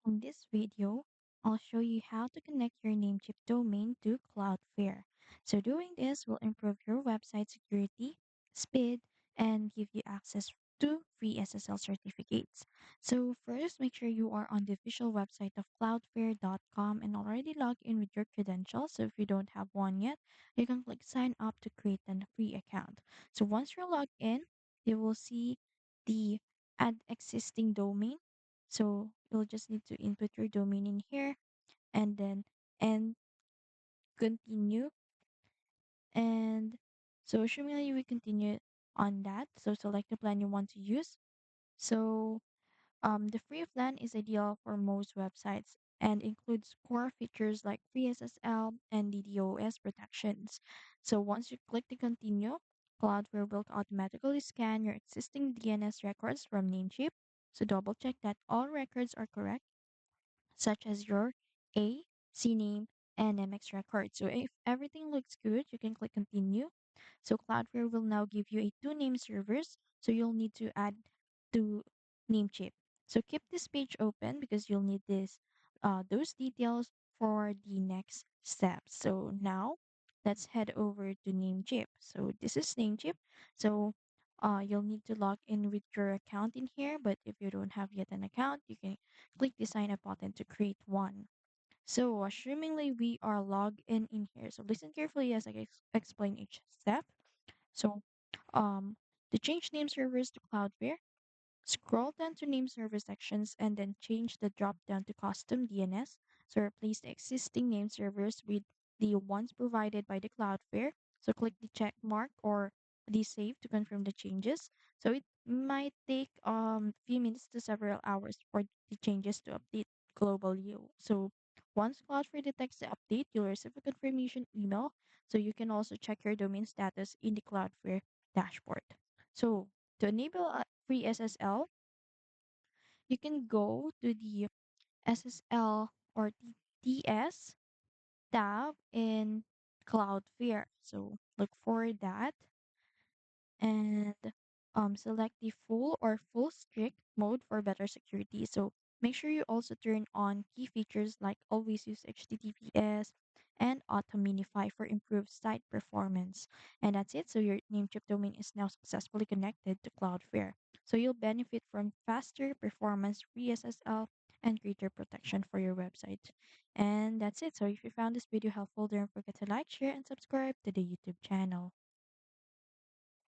In this video, I'll show you how to connect your Namecheap domain to Cloudflare. So doing this will improve your website security, speed, and give you access to free SSL certificates. So first, make sure you are on the official website of cloudflare.com and already logged in with your credentials. So if you don't have one yet, you can click sign up to create a free account. So once you're logged in, you will see the add existing domain, so you'll just need to input your domain in here and then and continue. And so assuming we continue on that, so select the plan you want to use. So the free plan is ideal for most websites and includes core features like free SSL and DDoS protections. So once you click the continue, Cloudflare will automatically scan your existing DNS records from Namecheap. So double check that all records are correct, such as your A, CNAME, and MX record. So if everything looks good, you can click continue. So Cloudflare will now give you a two name servers. So you'll need to add two Namecheap. So keep this page open because you'll need those details for the next steps. So now let's head over to Namecheap. So this is Namecheap. So you'll need to log in with your account in here, but if you don't have yet an account, you can click the sign up button to create one. So, assumingly we are logged in here. So, listen carefully as I explain each step. So, um, to change name servers to Cloudflare, scroll down to name server sections and then change the drop down to custom DNS. So, replace the existing name servers with the ones provided by the Cloudflare. So, click the check mark or the save to confirm the changes. So, it might take few minutes to several hours for the changes to update globally. So, once Cloudflare detects the update, you'll receive a confirmation email. So, you can also check your domain status in the Cloudflare dashboard. So, to enable a free SSL, you can go to the SSL or TS tab in Cloudflare. So look for that and select the full strict mode for better security. So make sure you also turn on key features like always use HTTPS and auto minify for improved site performance. And that's it. So your Namecheap domain is now successfully connected to Cloudflare. So you'll benefit from faster performance, free SSL, and greater protection for your website. And that's it. So if you found this video helpful, don't forget to like, share, and subscribe to the YouTube channel.